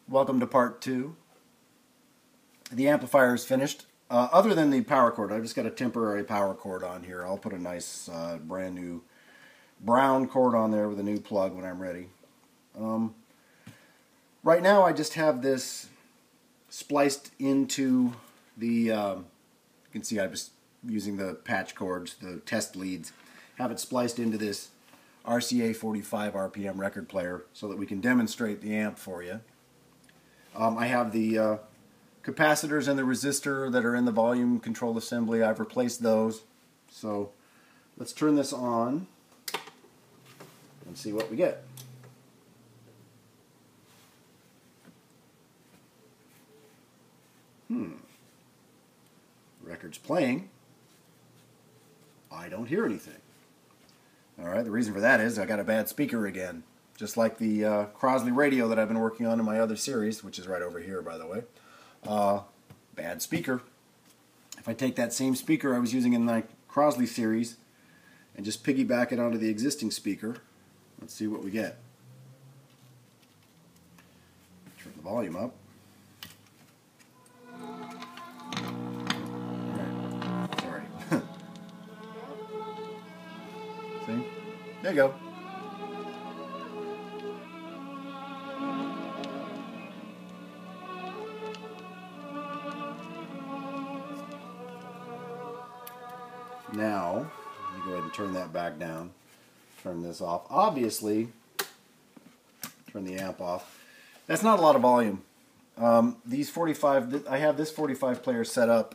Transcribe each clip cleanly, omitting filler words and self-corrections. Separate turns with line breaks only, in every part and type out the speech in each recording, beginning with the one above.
Welcome to part 2. The amplifier is finished. Other than the power cord, I've just got a temporary power cord on here. I'll put a nice brand new brown cord on there with a new plug when I'm ready. Right now I just have this spliced into the, you can see I'm just using the patch cords, the test leads, have it spliced into this RCA-45 RPM record player so that we can demonstrate the amp for you. I have the capacitors and the resistor that are in the volume control assembly. I've replaced those. So let's turn this on and see what we get. Record's playing. I don't hear anything. Alright, the reason for that is I got a bad speaker again. Just like the Crosley radio that I've been working on in my other series, which is right over here, by the way. Bad speaker. If I take that same speaker I was using in my Crosley series and just piggyback it onto the existing speaker, let's see what we get. Turn the volume up. Alright, sorry. See? There you go. Now, let me go ahead and turn that back down. Turn this off. Obviously, turn the amp off. That's not a lot of volume. These 45, I have this 45 player set up.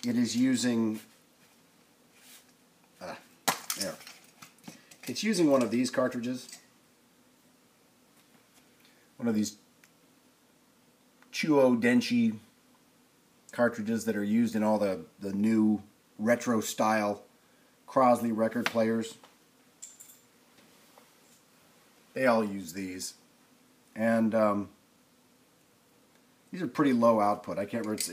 It is using, there. It's using one of these cartridges. One of these Chuo Denshi cartridges that are used in all the new retro style Crosley record players. They all use these, and these are pretty low output. I can't remember.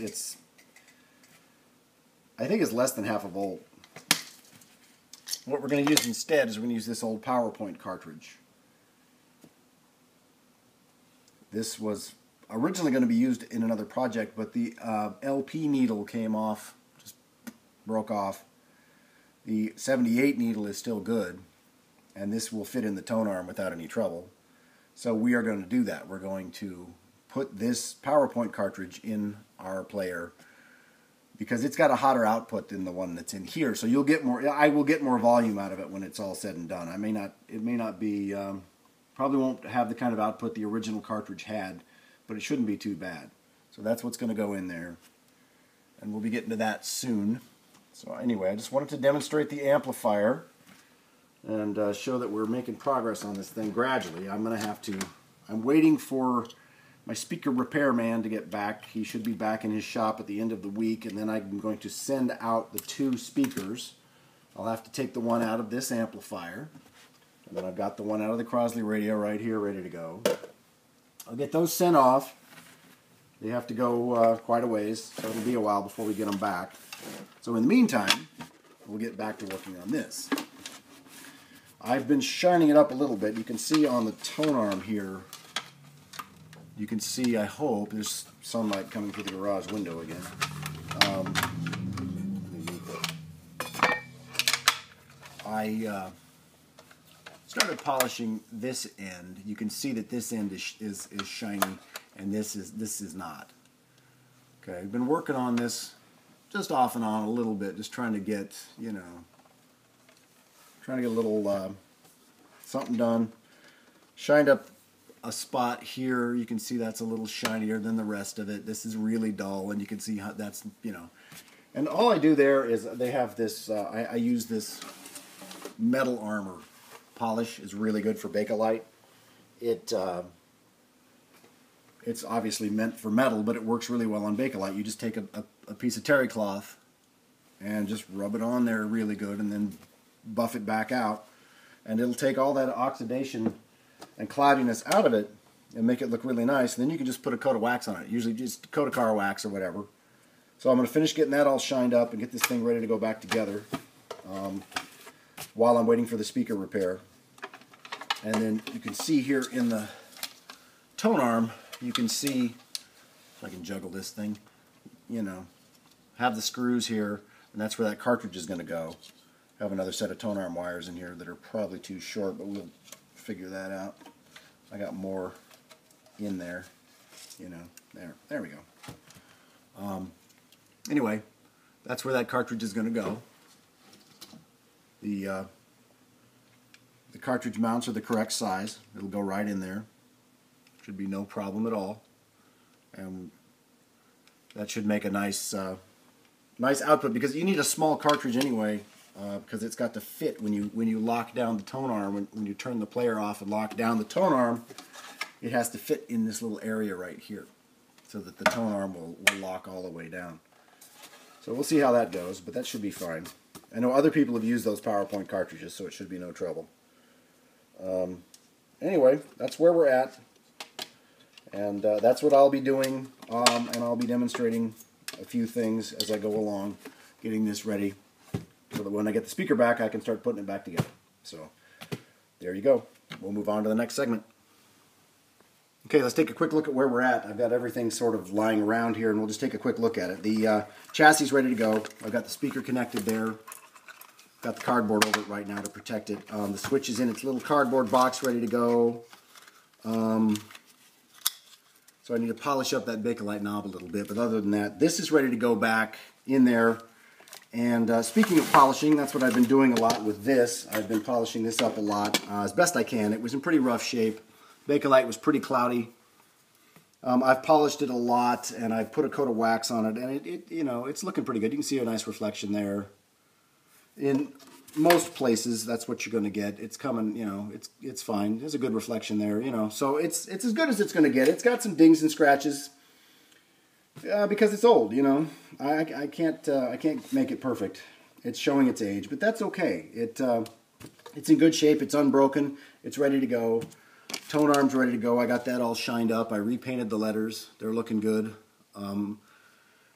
I think it's less than half a volt. What we're going to use instead is we're going to use this old PowerPoint cartridge. This was originally going to be used in another project, but the LP needle came off, just broke off. The 78 needle is still good, and this will fit in the tone arm without any trouble. So we are going to do that. We're going to put this PowerPoint cartridge in our player because it's got a hotter output than the one that's in here. So you'll get more. I will get more volume out of it when it's all said and done. I may not. It may not be. Probably won't have the kind of output the original cartridge had, but it shouldn't be too bad. So that's what's going to go in there, and we'll be getting to that soon. So anyway, I just wanted to demonstrate the amplifier and show that we're making progress on this thing gradually. I'm waiting for my speaker repairman to get back. He should be back in his shop at the end of the week, and then I'm going to send out the 2 speakers. I'll have to take the one out of this amplifier, and then I've got the one out of the Crosley radio right here ready to go. I'll get those sent off. They have to go quite a ways, so it'll be a while before we get them back. So in the meantime, we'll get back to working on this. I've been shining it up a little bit. You can see on the tone arm here, you can see, I hope, there's sunlight coming through the garage window again. I started polishing this end. You can see that this end is shiny, and this is not. Okay, I've been working on this just off and on a little bit, just trying to get, you know, trying to get a little something done. Shined up a spot here. You can see that's a little shinier than the rest of it. This is really dull, and you can see how that's, you know. And all I do there is they have this, I use this metal armor polish. Is really good for Bakelite. It's obviously meant for metal, but it works really well on Bakelite. You just take a piece of terry cloth and just rub it on there really good, and then buff it back out, and it'll take all that oxidation and cloudiness out of it and make it look really nice. And then you can just put a coat of wax on it, usually just a coat of car wax or whatever. So I'm going to finish getting that all shined up and get this thing ready to go back together while I'm waiting for the speaker repair. And then you can see here in the tone arm, you can see, if I can juggle this thing, you know, have the screws here, and that's where that cartridge is going to go. Have another set of tone arm wires in here that are probably too short, but we'll figure that out. I got more in there, you know, there we go. Anyway, that's where that cartridge is going to go. The cartridge mounts are the correct size. It'll go right in there. Should be no problem at all. And that should make a nice nice output, because you need a small cartridge anyway, because it's got to fit when you lock down the tone arm. When you turn the player off and lock down the tone arm, it has to fit in this little area right here, so that the tone arm will lock all the way down. So we'll see how that goes, but that should be fine. I know other people have used those PowerPoint cartridges, so it should be no trouble. Anyway, that's where we're at, and that's what I'll be doing, and I'll be demonstrating a few things as I go along, getting this ready, so that when I get the speaker back, I can start putting it back together. So, there you go. We'll move on to the next segment. Okay, let's take a quick look at where we're at. I've got everything sort of lying around here, and we'll just take a quick look at it. The chassis is ready to go. I've got the speaker connected there. Got the cardboard over it right now to protect it. The switch is in its little cardboard box ready to go. So I need to polish up that Bakelite knob a little bit, but other than that, this is ready to go back in there. And speaking of polishing, that's what I've been doing a lot with this. I've been polishing this up a lot as best I can. It was in pretty rough shape. Bakelite was pretty cloudy. I've polished it a lot, and I've put a coat of wax on it, and it you know, it's looking pretty good. You can see a nice reflection there. In most places, that's what you're going to get. It's coming, you know, it's fine. There's a good reflection there, you know. So it's as good as it's going to get. It's got some dings and scratches because it's old, you know. I can't make it perfect. It's showing its age, but that's okay. It's in good shape. It's unbroken. It's ready to go. Tone arm's ready to go. I got that all shined up. I repainted the letters. They're looking good.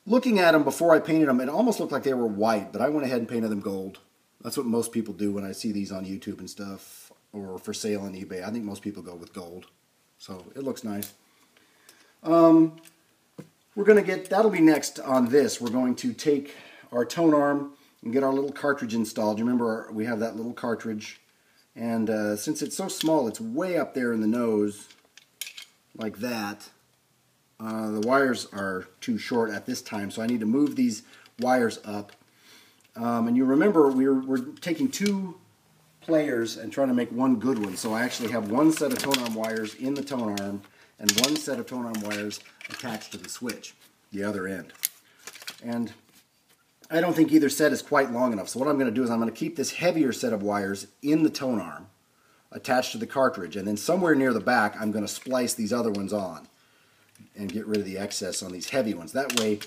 Looking at them before I painted them, it almost looked like they were white, but I went ahead and painted them gold. That's what most people do when I see these on YouTube and stuff, or for sale on eBay. I think most people go with gold. So it looks nice. We're going to get, that'll be next on this. We're going to take our tone arm and get our little cartridge installed. You remember we have that little cartridge. And since it's so small, it's way up there in the nose, like that. The wires are too short at this time, so I need to move these wires up. And you remember we're taking two players and trying to make one good one. So I actually have one set of tone arm wires in the tone arm and one set of tone arm wires attached to the switch, the other end. And I don't think either set is quite long enough. So what I'm going to do is I'm going to keep this heavier set of wires in the tone arm attached to the cartridge. And then somewhere near the back, I'm going to splice these other ones on and get rid of the excess on these heavy ones. That way,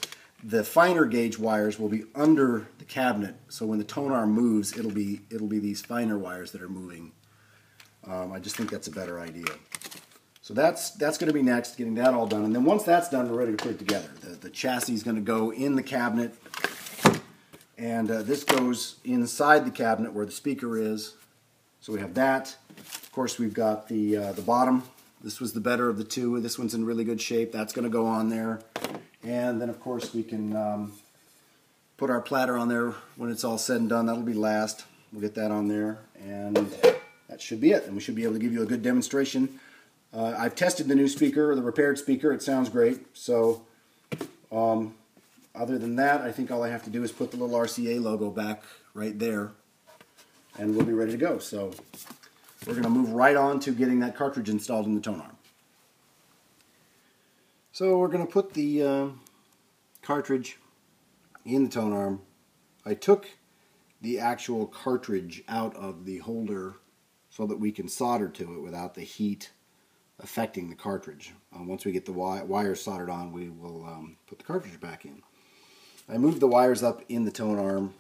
the finer gauge wires will be under the cabinet. So when the tone arm moves, it'll be these finer wires that are moving. I just think that's a better idea. So that's going to be next, getting that all done. And then once that's done, we're ready to put it together. The chassis is going to go in the cabinet. And this goes inside the cabinet where the speaker is. So we have that. Of course, we've got the bottom. This was the better of the two. This one's in really good shape. That's going to go on there. And then, of course, we can put our platter on there when it's all said and done. That'll be last. We'll get that on there. And that should be it. And we should be able to give you a good demonstration. I've tested the new speaker, the repaired speaker. It sounds great. So other than that, I think all I have to do is put the little RCA logo back right there, and we'll be ready to go. So we're going to move right on to getting that cartridge installed in the tone arm. So we're going to put the cartridge in the tone arm. I took the actual cartridge out of the holder so that we can solder to it without the heat affecting the cartridge. Once we get the wires soldered on, we will put the cartridge back in. I moved the wires up in the tone arm,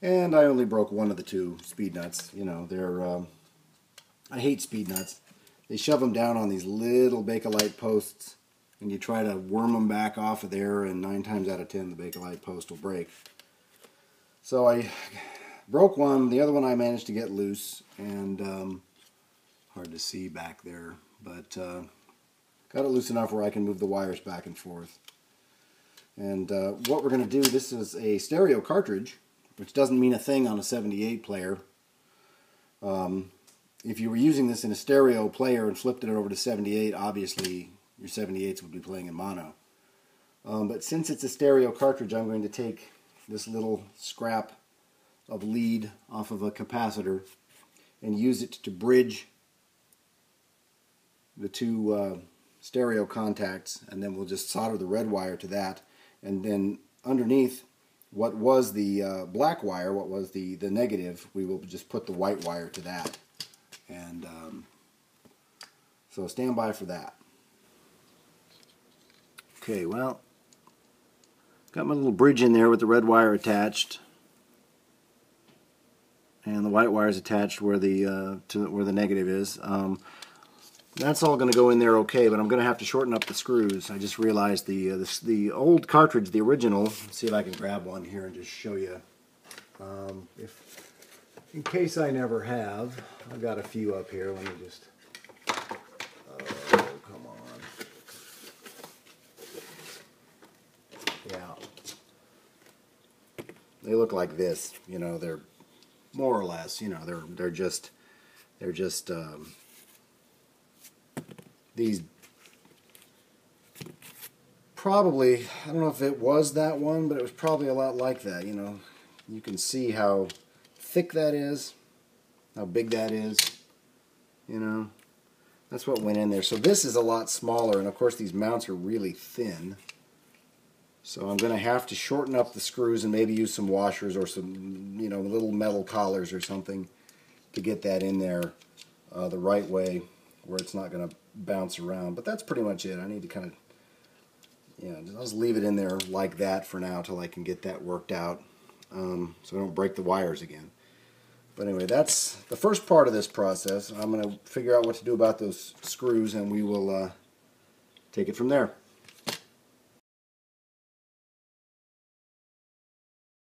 and I only broke one of the two speed nuts. You know, they're I hate speed nuts. They shove them down on these little Bakelite posts, and you try to worm them back off of there, and 9 times out of 10 the Bakelite post will break. So I broke one. The other one I managed to get loose, and hard to see back there, but Got it loose enough where I can move the wires back and forth. And what we're going to do, this is a stereo cartridge, which doesn't mean a thing on a 78 player. If you were using this in a stereo player and flipped it over to 78, obviously your 78s would be playing in mono. But since it's a stereo cartridge, I'm going to take this little scrap of lead off of a capacitor and use it to bridge the two stereo contacts, and then we'll just solder the red wire to that, and then underneath what was the black wire, what was the negative, we will just put the white wire to that. And so stand by for that. Okay, well, got my little bridge in there with the red wire attached, and the white wire is attached where the where the negative is. That's all going to go in there okay, but I'm going to have to shorten up the screws. I just realized the old cartridge, the original. Let's see if I can grab one here and just show you. In case I never have, I've got a few up here. Let me just. Oh, come on. Yeah. They look like this. You know, they're more or less. You know, they're just. These probably, I don't know if it was that one, but it was probably a lot like that. You know, you can see how thick that is, how big that is. You know, that's what went in there. So this is a lot smaller, and of course these mounts are really thin. So I'm going to have to shorten up the screws and maybe use some washers or some, you know, little metal collars or something to get that in there the right way, where it's not going to bounce around. But that's pretty much it. I need to kind of, you know, I'll just leave it in there like that for now till I can get that worked out, so I don't break the wires again. But anyway, that's the first part of this process. I'm going to figure out what to do about those screws, and we will take it from there.